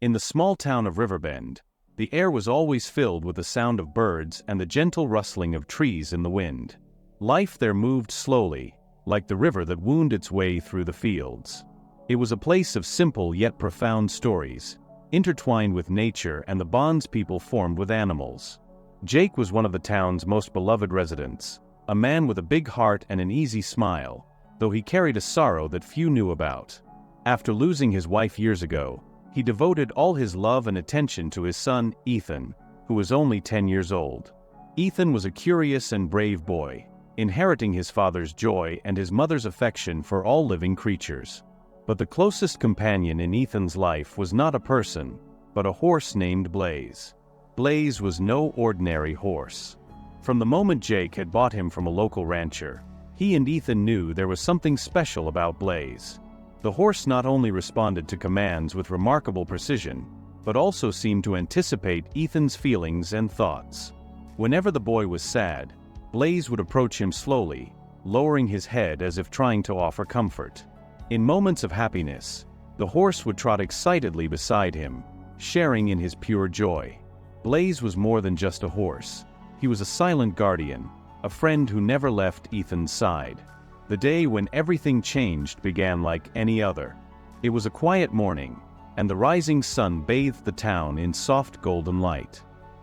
In the small town of Riverbend, the air was always filled with the sound of birds and the gentle rustling of trees in the wind. Life there moved slowly, like the river that wound its way through the fields. It was a place of simple yet profound stories, intertwined with nature and the bonds people formed with animals. Jake was one of the town's most beloved residents, a man with a big heart and an easy smile, though he carried a sorrow that few knew about. After losing his wife years ago, he devoted all his love and attention to his son, Ethan, who was only 10 years old. Ethan was a curious and brave boy, inheriting his father's joy and his mother's affection for all living creatures. But the closest companion in Ethan's life was not a person, but a horse named Blaze. Blaze was no ordinary horse. From the moment Jake had bought him from a local rancher, he and Ethan knew there was something special about Blaze. The horse not only responded to commands with remarkable precision, but also seemed to anticipate Ethan's feelings and thoughts. Whenever the boy was sad, Blaze would approach him slowly, lowering his head as if trying to offer comfort. In moments of happiness, the horse would trot excitedly beside him, sharing in his pure joy. Blaze was more than just a horse. He was a silent guardian, a friend who never left Ethan's side. The day when everything changed began like any other. It was a quiet morning, and the rising sun bathed the town in soft golden light.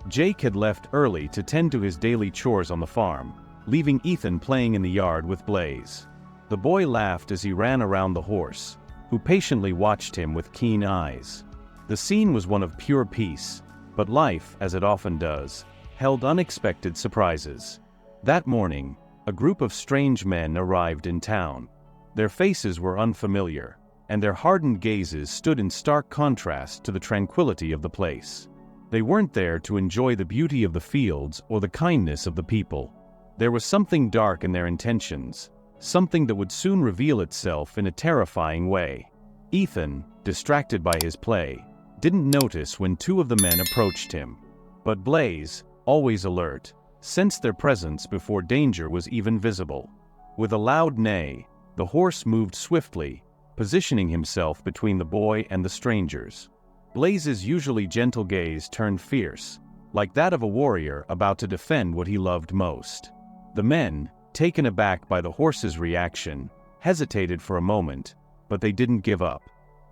Jake had left early to tend to his daily chores on the farm, leaving Ethan playing in the yard with Blaze. The boy laughed as he ran around the horse, who patiently watched him with keen eyes. The scene was one of pure peace, but life, as it often does, held unexpected surprises. That morning, a group of strange men arrived in town. Their faces were unfamiliar, and their hardened gazes stood in stark contrast to the tranquility of the place. They weren't there to enjoy the beauty of the fields or the kindness of the people. There was something dark in their intentions, something that would soon reveal itself in a terrifying way. Ethan, distracted by his play, didn't notice when two of the men approached him. But Blaze, always alert, sensed their presence before danger was even visible. With a loud neigh, the horse moved swiftly, positioning himself between the boy and the strangers. Blaze's usually gentle gaze turned fierce, like that of a warrior about to defend what he loved most. The men, taken aback by the horse's reaction, hesitated for a moment, but they didn't give up.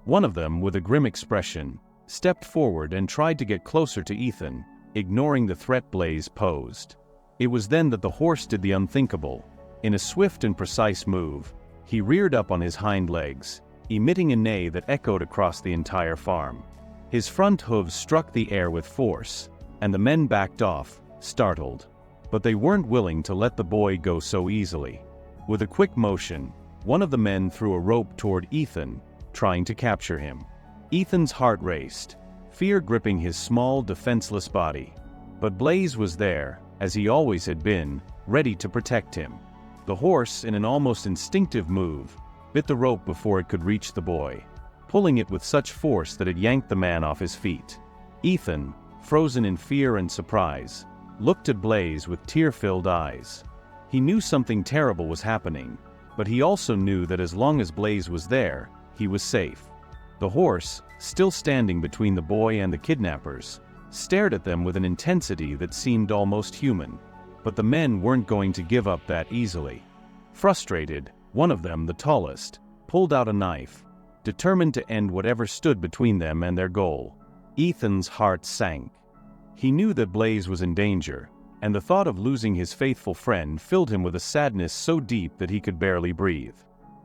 One of them, with a grim expression, stepped forward and tried to get closer to Ethan, ignoring the threat Blaze posed. It was then that the horse did the unthinkable. In a swift and precise move, he reared up on his hind legs, emitting a neigh that echoed across the entire farm. His front hooves struck the air with force, and the men backed off, startled. But they weren't willing to let the boy go so easily. With a quick motion, one of the men threw a rope toward Ethan, trying to capture him. Ethan's heart raced, fear gripping his small, defenseless body. But Blaze was there, as he always had been, ready to protect him. The horse, in an almost instinctive move, bit the rope before it could reach the boy, pulling it with such force that it yanked the man off his feet. Ethan, frozen in fear and surprise, looked at Blaze with tear-filled eyes. He knew something terrible was happening, but he also knew that as long as Blaze was there, he was safe. The horse, still standing between the boy and the kidnappers, stared at them with an intensity that seemed almost human. But the men weren't going to give up that easily. Frustrated, one of them, the tallest, pulled out a knife, determined to end whatever stood between them and their goal. Ethan's heart sank. He knew that Blaze was in danger, and the thought of losing his faithful friend filled him with a sadness so deep that he could barely breathe.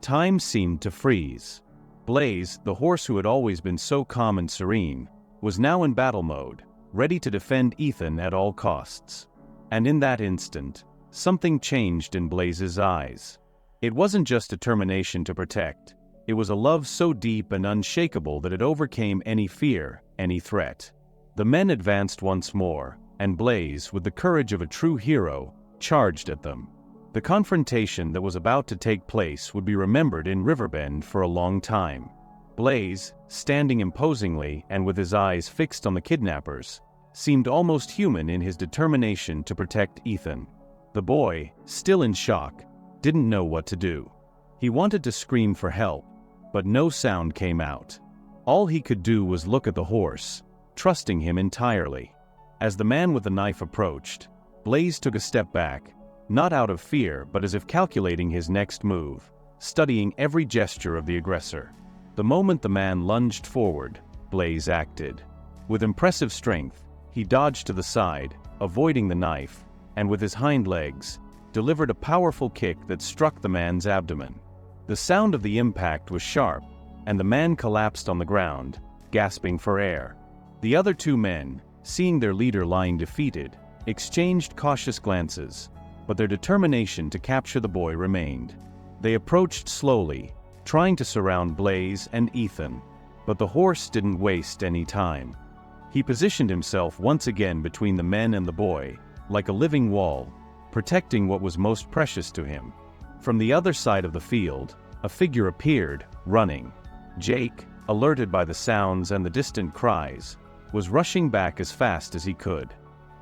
Time seemed to freeze. Blaze, the horse who had always been so calm and serene, was now in battle mode, ready to defend Ethan at all costs. And in that instant, something changed in Blaze's eyes. It wasn't just determination to protect. It was a love so deep and unshakable that it overcame any fear, any threat. The men advanced once more, and Blaze, with the courage of a true hero, charged at them. The confrontation that was about to take place would be remembered in Riverbend for a long time. Blaze, standing imposingly and with his eyes fixed on the kidnappers, seemed almost human in his determination to protect Ethan. The boy, still in shock, didn't know what to do. He wanted to scream for help, but no sound came out. All he could do was look at the horse, trusting him entirely. As the man with the knife approached, Blaze took a step back, not out of fear but as if calculating his next move, studying every gesture of the aggressor. The moment the man lunged forward, Blaze acted. With impressive strength, he dodged to the side, avoiding the knife, and with his hind legs, delivered a powerful kick that struck the man's abdomen. The sound of the impact was sharp, and the man collapsed on the ground, gasping for air. The other two men, seeing their leader lying defeated, exchanged cautious glances, but their determination to capture the boy remained. They approached slowly, trying to surround Blaze and Ethan, but the horse didn't waste any time. He positioned himself once again between the men and the boy, like a living wall, protecting what was most precious to him. From the other side of the field, a figure appeared, running. Jake, alerted by the sounds and the distant cries, was rushing back as fast as he could.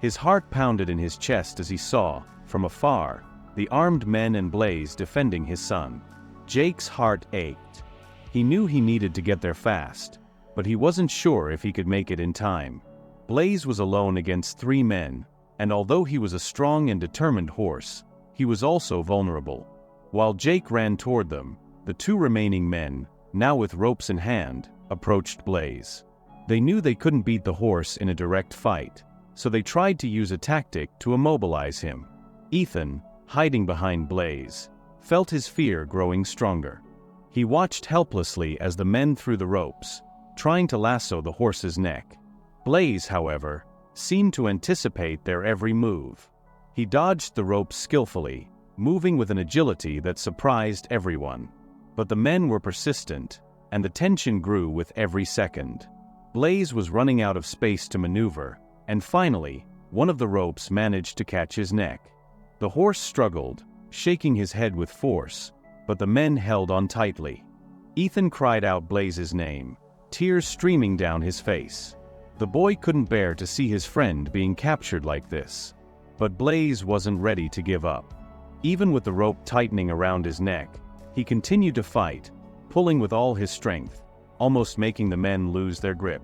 His heart pounded in his chest as he saw, from afar, the armed men and Blaze defending his son. Jake's heart ached. He knew he needed to get there fast, but he wasn't sure if he could make it in time. Blaze was alone against three men, and although he was a strong and determined horse, he was also vulnerable. While Jake ran toward them, the two remaining men, now with ropes in hand, approached Blaze. They knew they couldn't beat the horse in a direct fight, so they tried to use a tactic to immobilize him. Ethan, hiding behind Blaze, felt his fear growing stronger. He watched helplessly as the men threw the ropes, trying to lasso the horse's neck. Blaze, however, seemed to anticipate their every move. He dodged the ropes skillfully, moving with an agility that surprised everyone. But the men were persistent, and the tension grew with every second. Blaze was running out of space to maneuver, and finally, one of the ropes managed to catch his neck. The horse struggled, shaking his head with force, but the men held on tightly. Ethan cried out Blaze's name, tears streaming down his face. The boy couldn't bear to see his friend being captured like this. But Blaze wasn't ready to give up. Even with the rope tightening around his neck, he continued to fight, pulling with all his strength, almost making the men lose their grip.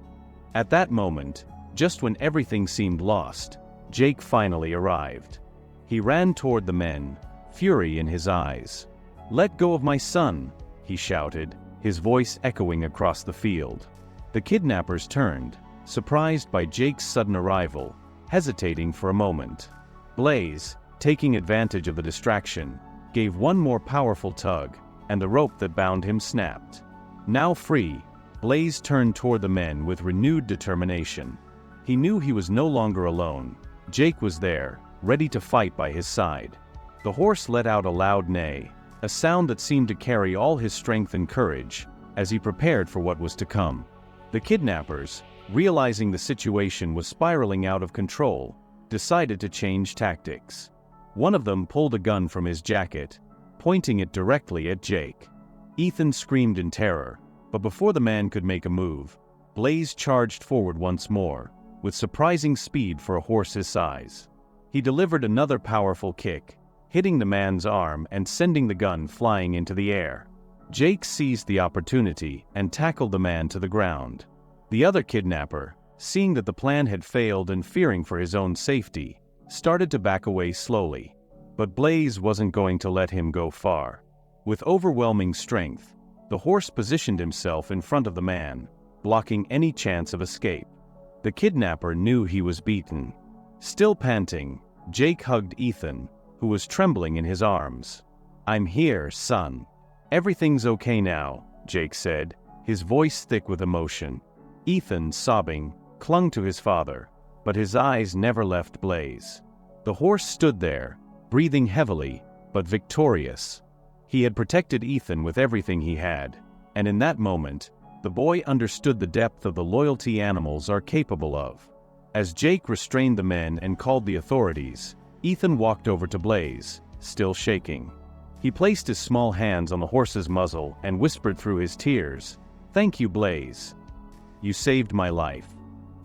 At that moment, just when everything seemed lost, Jake finally arrived. He ran toward the men, fury in his eyes. "Let go of my son," he shouted, his voice echoing across the field. The kidnappers turned, surprised by Jake's sudden arrival, hesitating for a moment. Blaze, taking advantage of the distraction, gave one more powerful tug, and the rope that bound him snapped. Now free, Blaze turned toward the men with renewed determination. He knew he was no longer alone. Jake was there, ready to fight by his side. The horse let out a loud neigh, a sound that seemed to carry all his strength and courage, as he prepared for what was to come. The kidnappers, realizing the situation was spiraling out of control, decided to change tactics. One of them pulled a gun from his jacket, pointing it directly at Jake. Ethan screamed in terror, but before the man could make a move, Blaze charged forward once more, with surprising speed for a horse his size. He delivered another powerful kick, hitting the man's arm and sending the gun flying into the air. Jake seized the opportunity and tackled the man to the ground. The other kidnapper, seeing that the plan had failed and fearing for his own safety, started to back away slowly. But Blaze wasn't going to let him go far. With overwhelming strength, the horse positioned himself in front of the man, blocking any chance of escape. The kidnapper knew he was beaten. Still panting, Jake hugged Ethan, who was trembling in his arms. "I'm here, son. Everything's okay now," Jake said, his voice thick with emotion. Ethan, sobbing, clung to his father, but his eyes never left Blaze. The horse stood there, breathing heavily, but victorious. He had protected Ethan with everything he had, and in that moment, the boy understood the depth of the loyalty animals are capable of. As Jake restrained the men and called the authorities, Ethan walked over to Blaze, still shaking. He placed his small hands on the horse's muzzle and whispered through his tears, "Thank you, Blaze. You saved my life."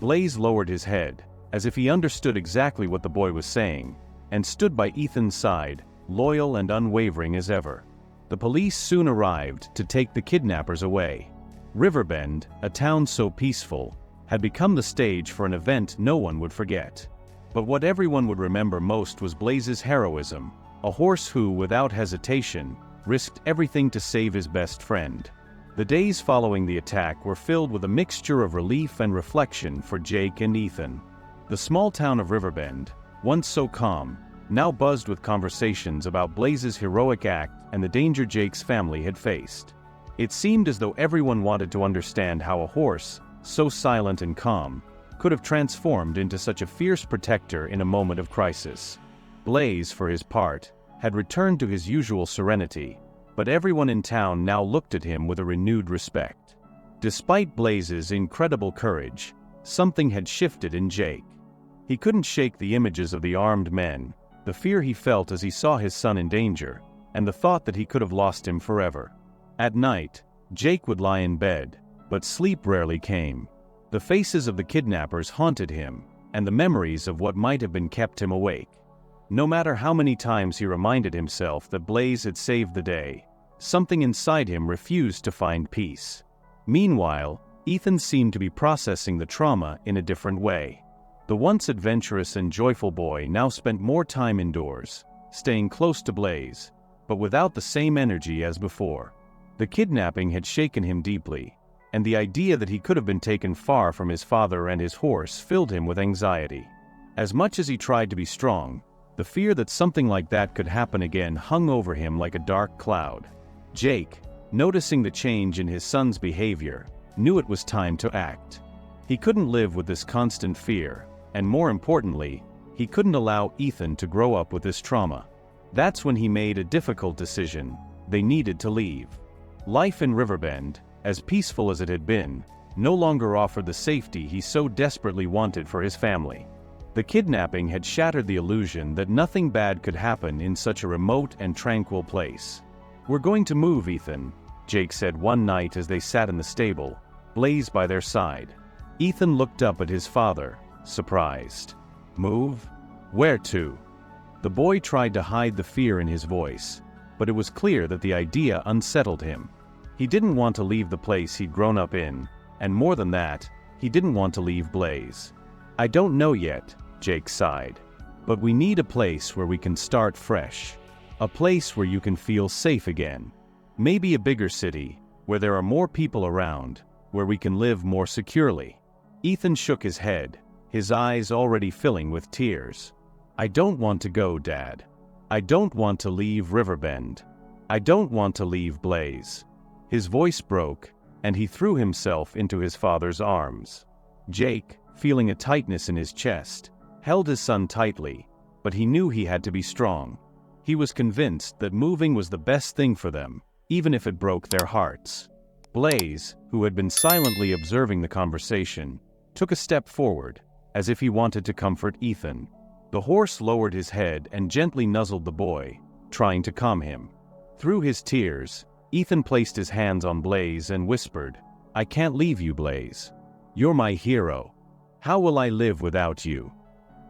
Blaze lowered his head, as if he understood exactly what the boy was saying, and stood by Ethan's side, loyal and unwavering as ever. The police soon arrived to take the kidnappers away. Riverbend, a town so peaceful, had become the stage for an event no one would forget. But what everyone would remember most was Blaze's heroism, a horse who, without hesitation, risked everything to save his best friend. The days following the attack were filled with a mixture of relief and reflection for Jake and Ethan. The small town of Riverbend, once so calm, now buzzed with conversations about Blaze's heroic act and the danger Jake's family had faced. It seemed as though everyone wanted to understand how a horse, so silent and calm, could have transformed into such a fierce protector in a moment of crisis. Blaze, for his part, had returned to his usual serenity, but everyone in town now looked at him with a renewed respect. Despite Blaze's incredible courage, something had shifted in Jake. He couldn't shake the images of the armed men, the fear he felt as he saw his son in danger, and the thought that he could have lost him forever. At night, Jake would lie in bed, but sleep rarely came. The faces of the kidnappers haunted him, and the memories of what might have been kept him awake. No matter how many times he reminded himself that Blaze had saved the day, something inside him refused to find peace. Meanwhile, Ethan seemed to be processing the trauma in a different way. The once adventurous and joyful boy now spent more time indoors, staying close to Blaze, but without the same energy as before. The kidnapping had shaken him deeply, and the idea that he could have been taken far from his father and his horse filled him with anxiety. As much as he tried to be strong, the fear that something like that could happen again hung over him like a dark cloud. Jake, noticing the change in his son's behavior, knew it was time to act. He couldn't live with this constant fear, and more importantly, he couldn't allow Ethan to grow up with this trauma. That's when he made a difficult decision. They needed to leave. Life in Riverbend, as peaceful as it had been, no longer offered the safety he so desperately wanted for his family. The kidnapping had shattered the illusion that nothing bad could happen in such a remote and tranquil place. "We're going to move, Ethan," Jake said one night as they sat in the stable, Blaze by their side. Ethan looked up at his father, surprised. "Move? Where to?" The boy tried to hide the fear in his voice, but it was clear that the idea unsettled him. He didn't want to leave the place he'd grown up in, and more than that, he didn't want to leave Blaze. "I don't know yet," Jake sighed. "But we need a place where we can start fresh. A place where you can feel safe again. Maybe a bigger city, where there are more people around, where we can live more securely." Ethan shook his head, his eyes already filling with tears. "I don't want to go, Dad. I don't want to leave Riverbend. I don't want to leave Blaze." His voice broke, and he threw himself into his father's arms. Jake, feeling a tightness in his chest, held his son tightly, but he knew he had to be strong. He was convinced that moving was the best thing for them, even if it broke their hearts. Blaze, who had been silently observing the conversation, took a step forward, as if he wanted to comfort Ethan. The horse lowered his head and gently nuzzled the boy, trying to calm him. Through his tears, Ethan placed his hands on Blaze and whispered, "I can't leave you, Blaze. You're my hero. How will I live without you?"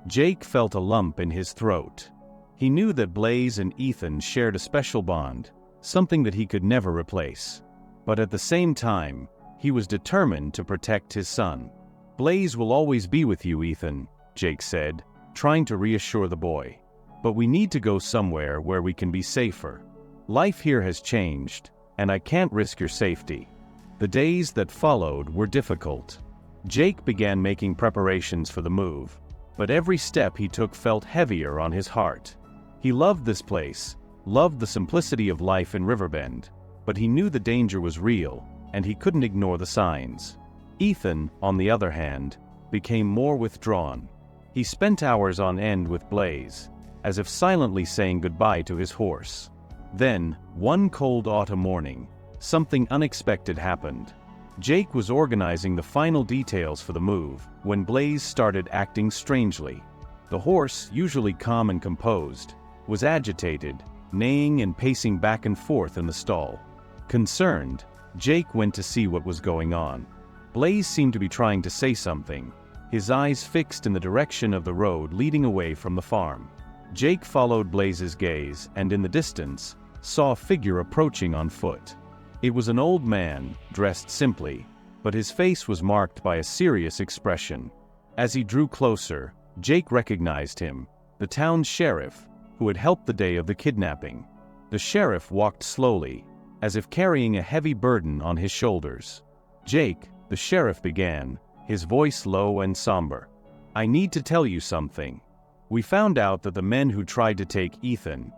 Jake felt a lump in his throat. He knew that Blaze and Ethan shared a special bond, something that he could never replace. But at the same time, he was determined to protect his son. "Blaze will always be with you, Ethan," Jake said, trying to reassure the boy. "But we need to go somewhere where we can be safer. Life here has changed, and I can't risk your safety." The days that followed were difficult. Jake began making preparations for the move, but every step he took felt heavier on his heart. He loved this place, loved the simplicity of life in Riverbend, but he knew the danger was real, and he couldn't ignore the signs. Ethan, on the other hand, became more withdrawn. He spent hours on end with Blaze, as if silently saying goodbye to his horse. Then, one cold autumn morning, something unexpected happened. Jake was organizing the final details for the move when Blaze started acting strangely. The horse, usually calm and composed, was agitated, neighing and pacing back and forth in the stall. Concerned, Jake went to see what was going on. Blaze seemed to be trying to say something, his eyes fixed in the direction of the road leading away from the farm. Jake followed Blaze's gaze and in the distance, saw a figure approaching on foot. It was an old man, dressed simply, but his face was marked by a serious expression. As he drew closer, Jake recognized him, the town's sheriff, who had helped the day of the kidnapping. The sheriff walked slowly, as if carrying a heavy burden on his shoulders. "Jake," the sheriff began, his voice low and somber. "I need to tell you something. We found out that the men who tried to take Ethan,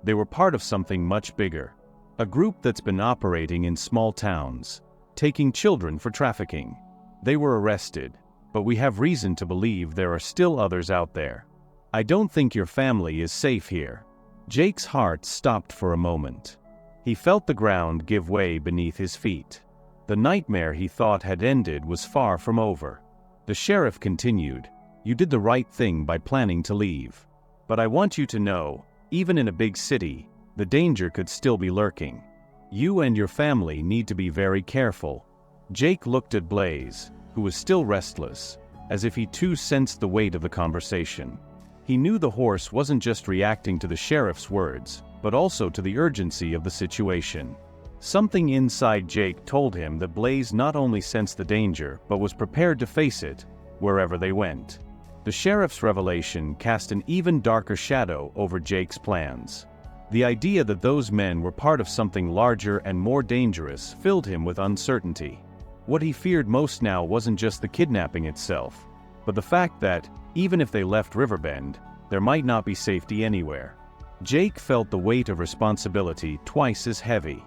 they were part of something much bigger. A group that's been operating in small towns, taking children for trafficking. They were arrested, but we have reason to believe there are still others out there. I don't think your family is safe here." Jake's heart stopped for a moment. He felt the ground give way beneath his feet. The nightmare he thought had ended was far from over. The sheriff continued, "You did the right thing by planning to leave. But I want you to know, even in a big city, the danger could still be lurking. You and your family need to be very careful." Jake looked at Blaze, who was still restless, as if he too sensed the weight of the conversation. He knew the horse wasn't just reacting to the sheriff's words, but also to the urgency of the situation. Something inside Jake told him that Blaze not only sensed the danger but was prepared to face it, wherever they went. The sheriff's revelation cast an even darker shadow over Jake's plans. The idea that those men were part of something larger and more dangerous filled him with uncertainty. What he feared most now wasn't just the kidnapping itself, but the fact that, even if they left Riverbend, there might not be safety anywhere. Jake felt the weight of responsibility twice as heavy.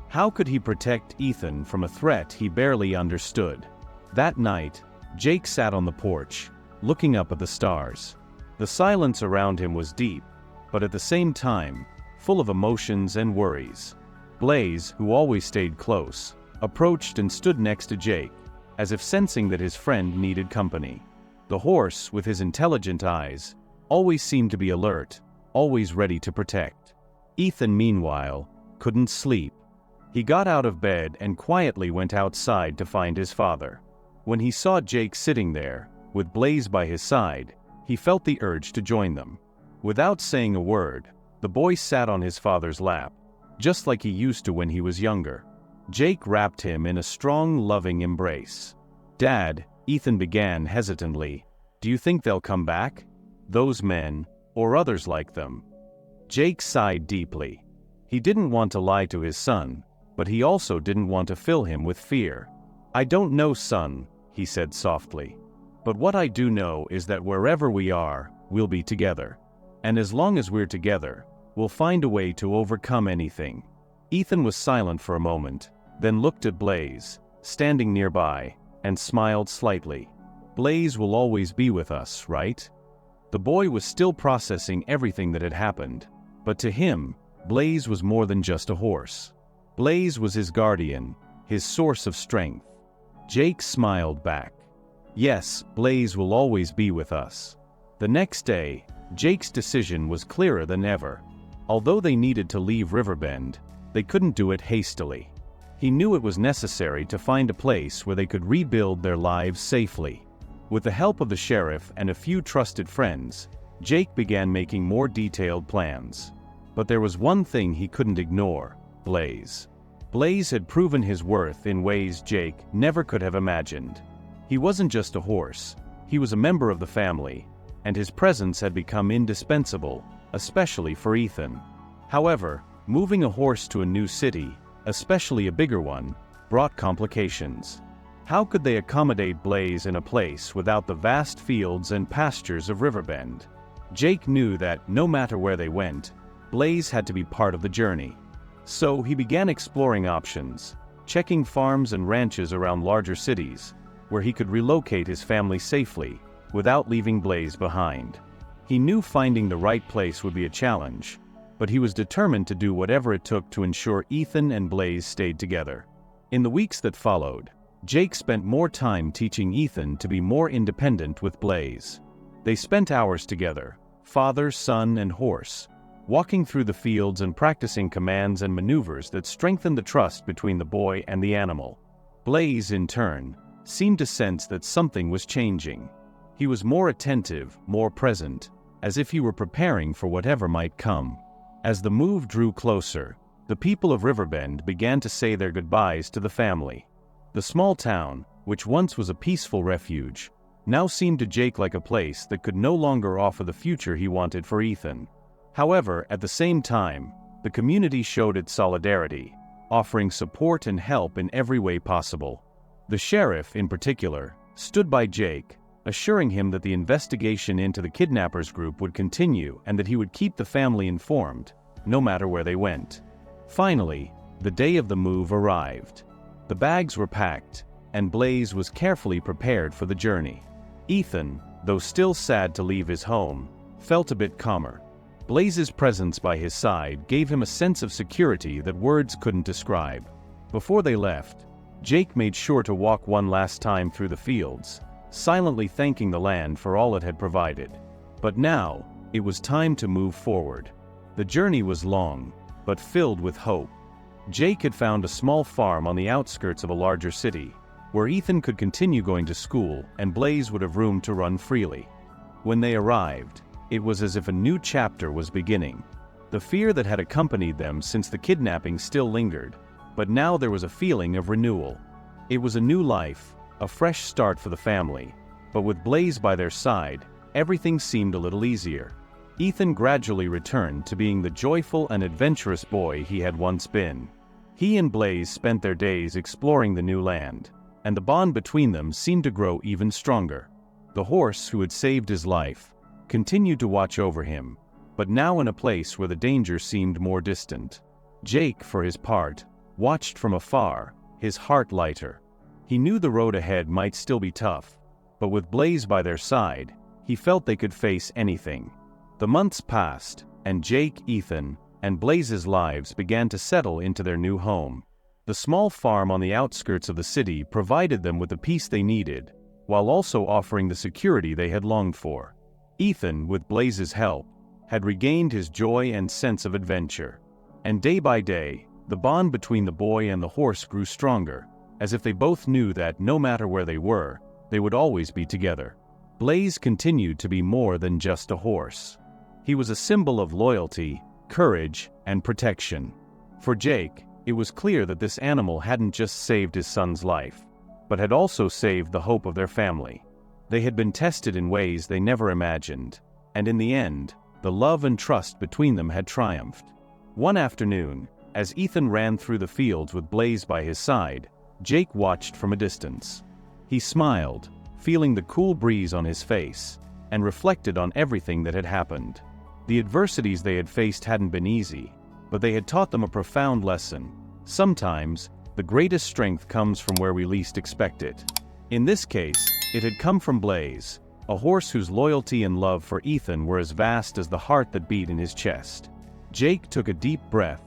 How could he protect Ethan from a threat he barely understood? That night, Jake sat on the porch, looking up at the stars. The silence around him was deep, but at the same time, full of emotions and worries. Blaze, who always stayed close, approached and stood next to Jake, as if sensing that his friend needed company. The horse, with his intelligent eyes, always seemed to be alert, always ready to protect. Ethan, meanwhile, couldn't sleep. He got out of bed and quietly went outside to find his father. When he saw Jake sitting there, with Blaze by his side, he felt the urge to join them. Without saying a word, the boy sat on his father's lap, just like he used to when he was younger. Jake wrapped him in a strong, loving embrace. "Dad," Ethan began hesitantly, "do you think they'll come back? Those men, or others like them?" Jake sighed deeply. He didn't want to lie to his son, but he also didn't want to fill him with fear. "I don't know, son," he said softly. "But what I do know is that wherever we are, we'll be together. And as long as we're together, we'll find a way to overcome anything." Ethan was silent for a moment, then looked at Blaze, standing nearby, and smiled slightly. "Blaze will always be with us, right?" The boy was still processing everything that had happened, but to him, Blaze was more than just a horse. Blaze was his guardian, his source of strength. Jake smiled back. "Yes, Blaze will always be with us." The next day, Jake's decision was clearer than ever. Although they needed to leave Riverbend, they couldn't do it hastily. He knew it was necessary to find a place where they could rebuild their lives safely. With the help of the sheriff and a few trusted friends, Jake began making more detailed plans. But there was one thing he couldn't ignore: Blaze. Blaze had proven his worth in ways Jake never could have imagined. He wasn't just a horse, he was a member of the family, and his presence had become indispensable, especially for Ethan. However, moving a horse to a new city, especially a bigger one, brought complications. How could they accommodate Blaze in a place without the vast fields and pastures of Riverbend? Jake knew that, no matter where they went, Blaze had to be part of the journey. So he began exploring options, checking farms and ranches around larger cities, where he could relocate his family safely, without leaving Blaze behind. He knew finding the right place would be a challenge, but he was determined to do whatever it took to ensure Ethan and Blaze stayed together. In the weeks that followed, Jake spent more time teaching Ethan to be more independent with Blaze. They spent hours together, father, son, and horse, walking through the fields and practicing commands and maneuvers that strengthened the trust between the boy and the animal. Blaze, in turn, seemed to sense that something was changing. He was more attentive, more present, as if he were preparing for whatever might come. As the move drew closer, The people of Riverbend began to say their goodbyes to the family. The small town, which once was a peaceful refuge, now seemed to Jake like a place that could no longer offer the future he wanted for Ethan. However, at the same time, the community showed its solidarity, offering support and help in every way possible. The sheriff, in particular, stood by Jake, assuring him that the investigation into the kidnappers group would continue and that he would keep the family informed, no matter where they went. Finally, the day of the move arrived. The bags were packed, and Blaze was carefully prepared for the journey. Ethan, though still sad to leave his home, felt a bit calmer. Blaze's presence by his side gave him a sense of security that words couldn't describe. Before they left, Jake made sure to walk one last time through the fields, silently thanking the land for all it had provided. But now, it was time to move forward. The journey was long, but filled with hope. Jake had found a small farm on the outskirts of a larger city, where Ethan could continue going to school and Blaze would have room to run freely. When they arrived, it was as if a new chapter was beginning. The fear that had accompanied them since the kidnapping still lingered, but now there was a feeling of renewal. It was a new life, a fresh start for the family, but with Blaze by their side, everything seemed a little easier. Ethan gradually returned to being the joyful and adventurous boy he had once been. He and Blaze spent their days exploring the new land, and the bond between them seemed to grow even stronger. The horse who had saved his life continued to watch over him, but now in a place where the danger seemed more distant. Jake, for his part, watched from afar, his heart lighter. He knew the road ahead might still be tough, but with Blaze by their side, he felt they could face anything. The months passed, and Jake, Ethan, and Blaze's lives began to settle into their new home. The small farm on the outskirts of the city provided them with the peace they needed, while also offering the security they had longed for. Ethan, with Blaze's help, had regained his joy and sense of adventure. And day by day, the bond between the boy and the horse grew stronger, as if they both knew that no matter where they were, they would always be together. Blaze continued to be more than just a horse. He was a symbol of loyalty, courage, and protection. For Jake, it was clear that this animal hadn't just saved his son's life, but had also saved the hope of their family. They had been tested in ways they never imagined, and in the end, the love and trust between them had triumphed. One afternoon, as Ethan ran through the fields with Blaze by his side, Jake watched from a distance. He smiled, feeling the cool breeze on his face, and reflected on everything that had happened. The adversities they had faced hadn't been easy, but they had taught them a profound lesson. Sometimes, the greatest strength comes from where we least expect it. In this case, it had come from Blaze, a horse whose loyalty and love for Ethan were as vast as the heart that beat in his chest. Jake took a deep breath,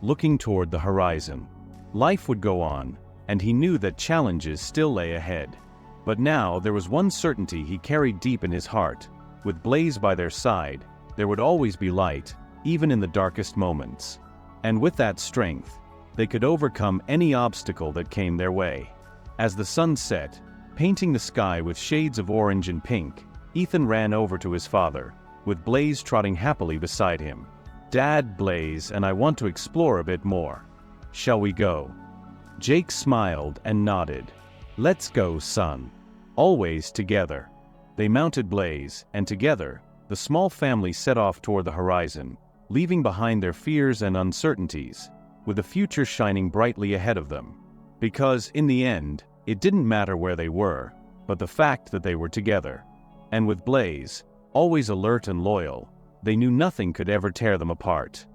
looking toward the horizon. Life would go on, and he knew that challenges still lay ahead. But now there was one certainty he carried deep in his heart. With Blaze by their side, there would always be light, even in the darkest moments. And with that strength, they could overcome any obstacle that came their way. As the sun set, painting the sky with shades of orange and pink, Ethan ran over to his father, with Blaze trotting happily beside him. "Dad, Blaze and I want to explore a bit more. Shall we go?" Jake smiled and nodded. "Let's go, son. Always together." They mounted Blaze, and together, the small family set off toward the horizon, leaving behind their fears and uncertainties, with the future shining brightly ahead of them. Because, in the end, it didn't matter where they were, but the fact that they were together. And with Blaze, always alert and loyal, they knew nothing could ever tear them apart.